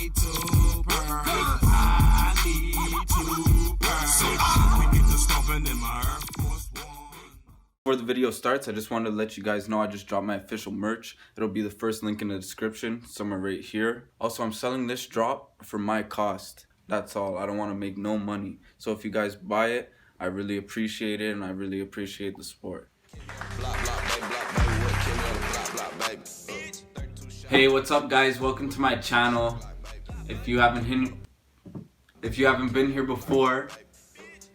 need to burn. I need to burn. So we need to stop in my Air Force One. Before the video starts, I just wanted to let you guys know I just dropped my official merch. It'll be the first link in the description, somewhere right here. Also, I'm selling this drop for my cost. That's all. I don't want to make no money. So if you guys buy it, I really appreciate it, and I really appreciate the support. Hey, what's up, guys? Welcome to my channel. If you haven't been here before,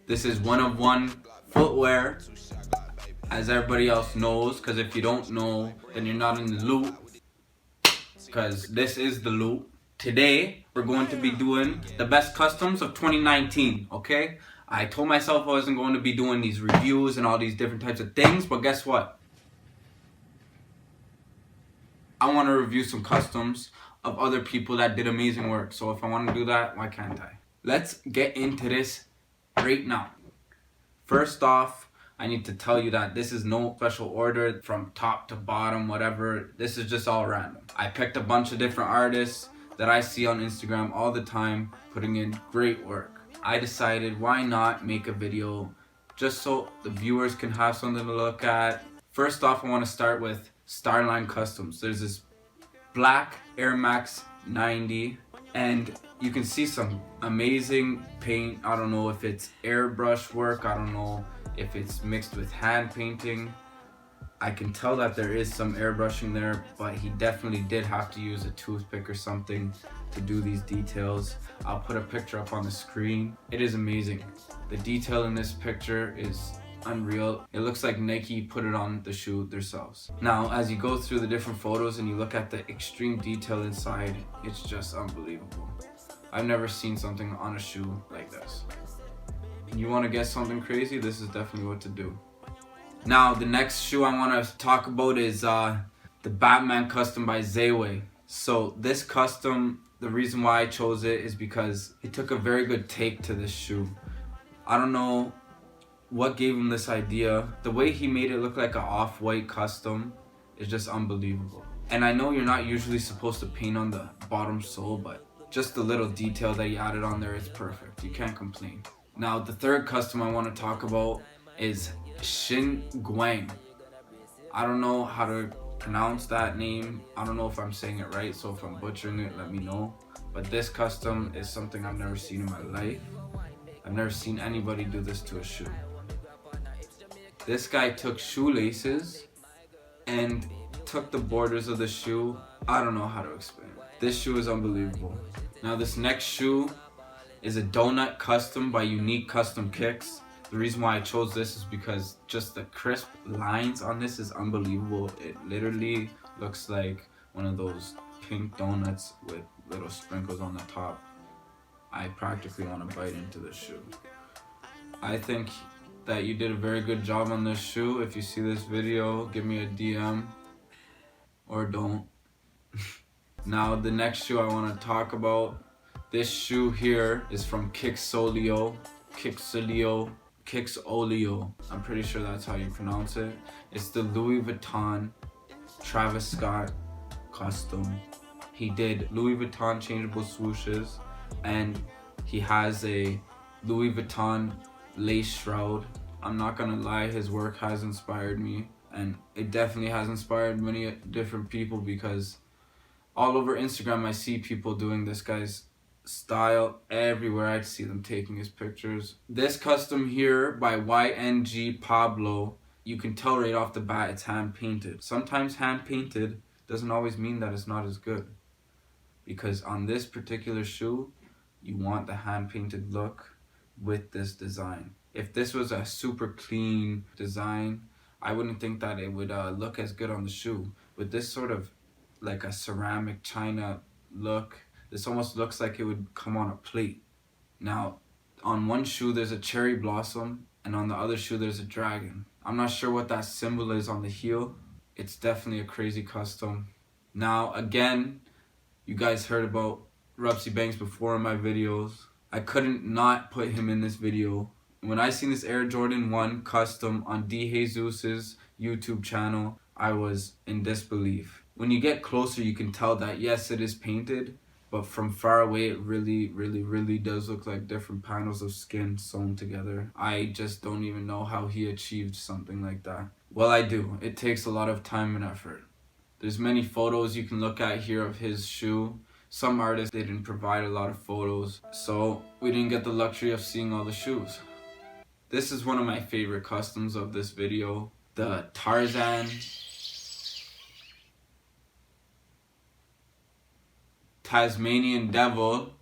this is One of One footwear, as everybody else knows. Because if you don't know, then you're not in the loop. Because this is the loop. Today, we're going to be doing the best customs of 2019, okay? I told myself I wasn't going to be doing these reviews and all these different types of things, but guess what? I want to review some customs of other people that did amazing work. So if I want to do that, why can't I? Let's get into this right now. First off, I need to tell you that this is no special order from top to bottom, whatever. This is just all random. I picked a bunch of different artists that I see on Instagram all the time putting in great work. I decided, why not make a video just so the viewers can have something to look at. First off, I want to start with Starline Customs. There's this black Air Max 90, and you can see some amazing paint. I don't know if it's airbrush work, I don't know if it's mixed with hand painting. I can tell that there is some airbrushing there, but he definitely did have to use a toothpick or something to do these details. I'll put a picture up on the screen. It is amazing. The detail in this picture is unreal. It looks like Nike put it on the shoe themselves. Now, as you go through the different photos and you look at the extreme detail inside, it's just unbelievable. I've never seen something on a shoe like this. You want to get something crazy? This is definitely what to do. Now, the next shoe I want to talk about is the Venom Custom by Zway. So this custom, the reason why I chose it is because he took a very good take to this shoe. I don't know what gave him this idea. The way he made it look like an off-white custom is just unbelievable. And I know you're not usually supposed to paint on the bottom sole, but just the little detail that he added on there is perfect. You can't complain. Now, the third custom I want to talk about is Shin Wang. I don't know how to pronounce that name. I don't know if I'm saying it right, so if I'm butchering it, let me know. But this custom is something I've never seen in my life. I've never seen anybody do this to a shoe. This guy took shoelaces and took the borders of the shoe. I don't know how to explain it. This shoe is unbelievable. Now, this next shoe is a donut custom by Yng Custom Kicks. The reason why I chose this is because just the crisp lines on this is unbelievable. It literally looks like one of those pink donuts with little sprinkles on the top. I practically want to bite into this shoe. I think that you did a very good job on this shoe. If you see this video, give me a DM or don't. Now, the next shoe I want to talk about, this shoe here is from Kixolio. I'm pretty sure that's how you pronounce it. It's the Louis Vuitton Travis Scott custom. He did Louis Vuitton changeable swooshes, and he has a Louis Vuitton lace shroud. I'm not gonna lie, his work has inspired me, and it definitely has inspired many different people, because all over Instagram I see people doing this guy's style. Everywhere I see them taking his pictures. This custom here by Yng Pablo, you can tell right off the bat it's hand painted. Sometimes hand painted doesn't always mean that it's not as good, because on this particular shoe you want the hand painted look with this design. If this was a super clean design, I wouldn't think that it would look as good on the shoe. With this sort of like a ceramic china look, this almost looks like it would come on a plate. Now, on one shoe there's a cherry blossom, and on the other shoe there's a dragon. I'm not sure what that symbol is on the heel. It's definitely a crazy custom. Now, again, you guys heard about Rupsy Banks before in my videos. I couldn't not put him in this video. When I seen this Air Jordan 1 custom on D Jesus's YouTube channel, I was in disbelief. When you get closer, you can tell that yes, it is painted, but from far away it really does look like different panels of skin sewn together. I just don't even know how he achieved something like that. Well, I do. It takes a lot of time and effort. There's many photos you can look at here of his shoe. Some artists, they didn't provide a lot of photos, so we didn't get the luxury of seeing all the shoes. This is one of my favorite customs of this video. The Tarzan Tasmanian Devil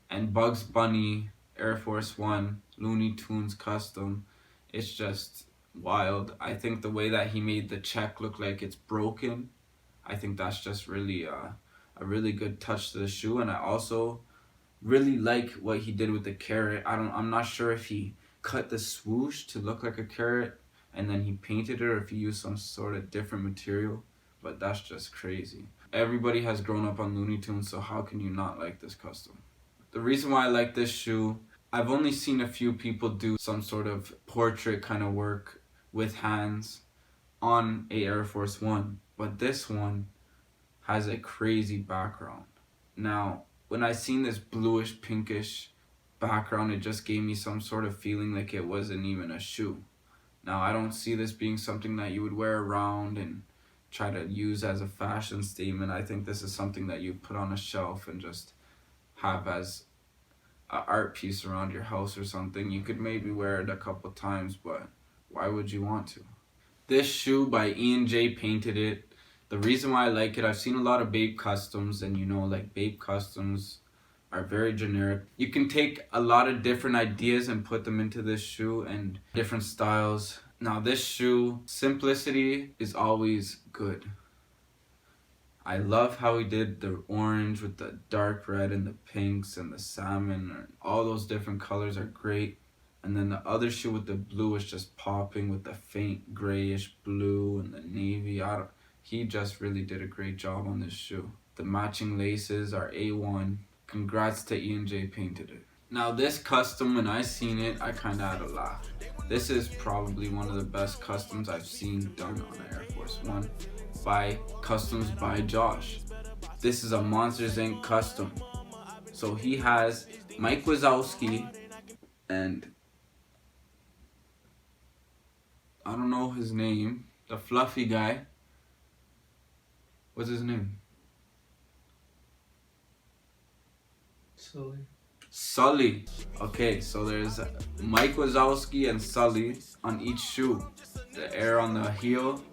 and Bugs Bunny Air Force One Looney Tunes custom. It's just wild. I think the way that he made the check look like it's broken, I think that's just really a really good touch to the shoe. And I also really like what he did with the carrot. I'm not sure if he cut the swoosh to look like a carrot and then he painted it, or if he used some sort of different material, but that's just crazy. Everybody has grown up on Looney Tunes, so how can you not like this custom? The reason why I like this shoe, I've only seen a few people do some sort of portrait kind of work with hands on a Air Force One, but this one has a crazy background. Now, when I seen this bluish pinkish background, it just gave me some sort of feeling like it wasn't even a shoe. Now, I don't see this being something that you would wear around and try to use as a fashion statement. I think this is something that you put on a shelf and just have as an art piece around your house or something. You could maybe wear it a couple times, but why would you want to? This shoe by Ian J painted it. The reason why I like it, I've seen a lot of Babe Customs, and you know, like Babe Customs are very generic. You can take a lot of different ideas and put them into this shoe and different styles. Now this shoe, simplicity is always good. I love how he did the orange with the dark red and the pinks and the salmon. All those different colors are great. And then the other shoe with the blue is just popping with the faint grayish blue and the navy. He just really did a great job on this shoe. The matching laces are A1. Congrats to Ian J painted it. Now this custom, when I seen it, I kinda had a laugh. This is probably one of the best customs I've seen done on an Air Force One by Customs by Josh. This is a Monsters Inc. custom. So he has Mike Wazowski and I don't know his name, the fluffy guy. What's his name? Sully. Okay, so there's Mike Wazowski and Sully on each shoe. The air on the heel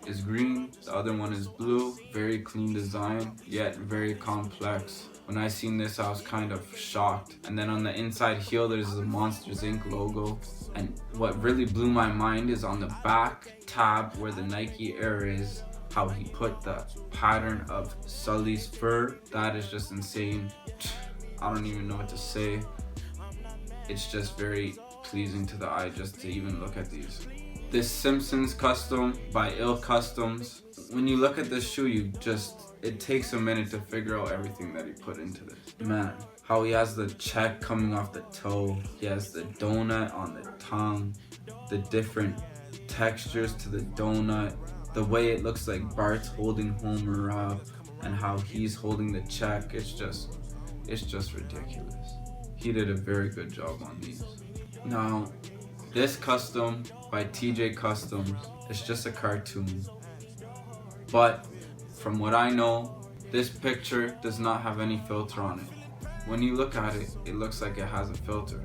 is green, the other one is blue. Very clean design, yet very complex. When I seen this, I was kind of shocked. And then on the inside heel, there's the Monsters Inc. logo. And what really blew my mind is on the back tab where the Nike Air is, how he put the pattern of Sully's fur. That is just insane. I don't even know what to say. It's just very pleasing to the eye just to even look at these. This Simpsons Custom by Yng Customs. When you look at this shoe, it takes a minute to figure out everything that he put into this. Man, how he has the check coming off the toe. He has the donut on the tongue. The different textures to the donut. The way it looks like Bart's holding Homer up and how he's holding the check. It's just ridiculous. He did a very good job on these. Now, this custom by TJ Customs is just a cartoon. But from what I know, this picture does not have any filter on it. When you look at it, it looks like it has a filter.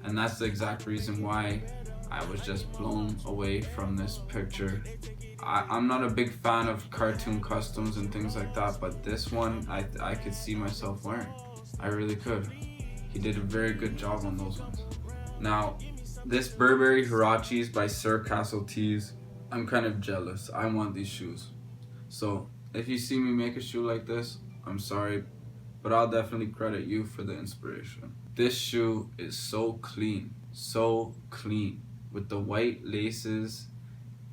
And that's the exact reason why I was just blown away from this picture. I'm not a big fan of cartoon customs and things like that, but this one I could see myself wearing. I really could. He did a very good job on those ones. Now, this Burberry Hirachis by Sir Castle Tees, I'm kind of jealous. I want these shoes. So if you see me make a shoe like this, I'm sorry, but I'll definitely credit you for the inspiration. This shoe is so clean, with the white laces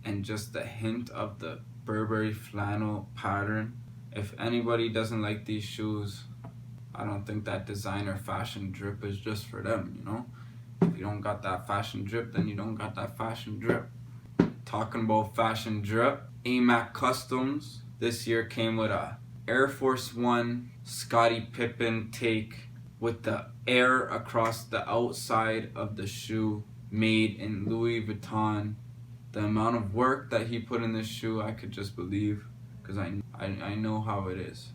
and just the hint of the Burberry flannel pattern. If anybody doesn't like these shoes, I don't think that designer fashion drip is just for them, you know? If you don't got that fashion drip, then you don't got that fashion drip. Talking about fashion drip, Emac Customs this year came with a Air Force One Scottie Pippen take with the air across the outside of the shoe, made in Louis Vuitton. The amount of work that he put in this shoe, I could just believe, because I know how it is.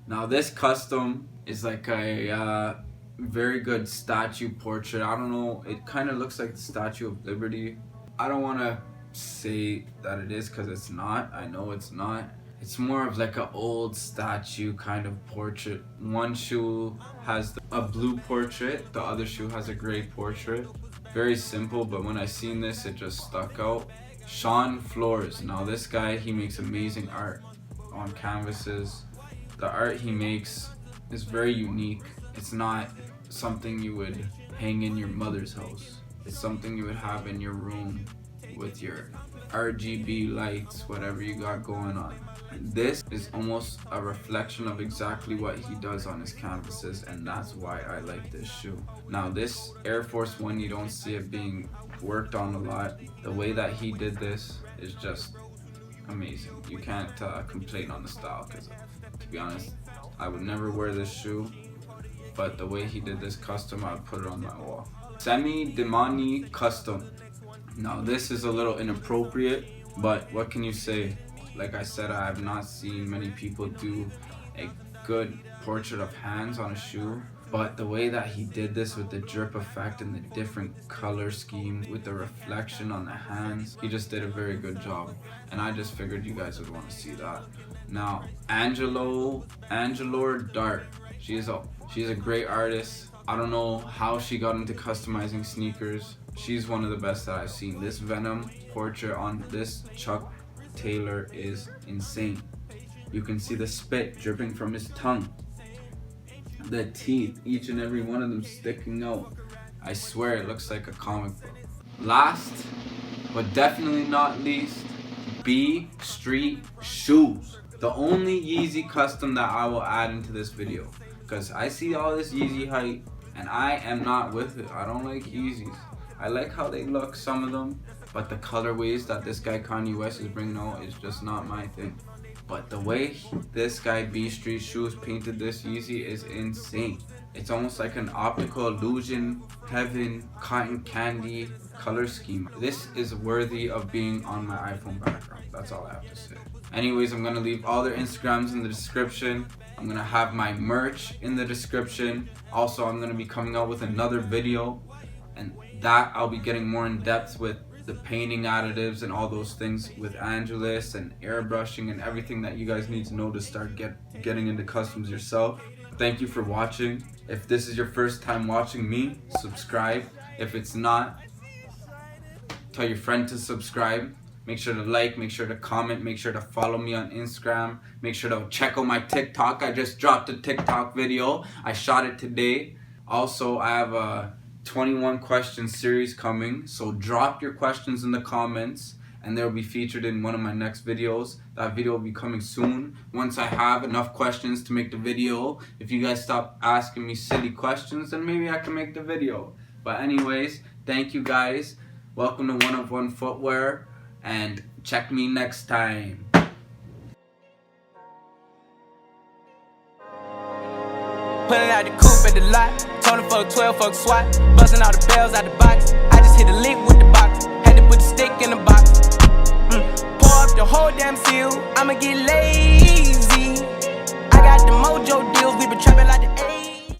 Now this custom is like a very good statue portrait. I don't know, it kind of looks like the Statue of Liberty. I don't want to say that it is, because it's not. I know it's not. It's more of like an old statue kind of portrait. One shoe has a blue portrait, the other shoe has a gray portrait. Very simple, but when I seen this, it just stuck out. Sean Flores. Now this guy, he makes amazing art on canvases. The art he makes is very unique. It's not something you would hang in your mother's house. It's something you would have in your room with your RGB lights, whatever you got going on. This is almost a reflection of exactly what he does on his canvases, and that's why I like this shoe. Now this Air Force One, you don't see it being worked on a lot. The way that he did this is just amazing. You can't complain on the style, because to be honest, I would never wear this shoe, but the way he did this custom, I would put it on my wall. Pon Mi Custom. Now this is a little inappropriate, but what can you say? Like I said, I have not seen many people do a good portrait of hands on a shoe, but the way that he did this with the drip effect and the different color scheme with the reflection on the hands, he just did a very good job, and I just figured you guys would want to see that. Now Angelo Dart, she's a great artist. I don't know how she got into customizing sneakers. She's one of the best that I've seen. This Venom portrait on this Chuck Taylor is insane. You can see the spit dripping from his tongue, the teeth, each and every one of them sticking out. I swear it looks like a comic book. Last but definitely not least, B Street shoes. The only Yeezy custom that I will add into this video, because I see all this Yeezy hype and I am not with it. I don't like Yeezys. I like how they look, some of them, but the colorways that this guy Kanye West is bringing out is just not my thing. But the way this guy B Street Shoes painted this Yeezy is insane. It's almost like an optical illusion, heaven, cotton candy color scheme. This is worthy of being on my iPhone background. That's all I have to say. Anyways, I'm gonna leave all their Instagrams in the description. I'm gonna have my merch in the description. Also, I'm gonna be coming out with another video, and that I'll be getting more in depth with the painting additives and all those things with Angelus and airbrushing and everything that you guys need to know to start getting into customs yourself. Thank you for watching. If this is your first time watching me, subscribe. If it's not, tell your friend to subscribe. Make sure to like, make sure to comment, make sure to follow me on Instagram. Make sure to check out my TikTok. I just dropped a TikTok video. I shot it today. Also, I have a 21 question series coming, so drop your questions in the comments and they'll be featured in one of my next videos. That video will be coming soon once I have enough questions to make the video. If you guys stop asking me silly questions, then maybe I can make the video. But anyways, thank you guys. Welcome to One of One Footwear, and check me next time. Pulling out the coupe at the lot, told him fuck 12, fuck SWAT. Busting all the bells out the box. I just hit a lick with the box. Had to put the stick in the box. Pour up the whole damn seal. I'ma get laid.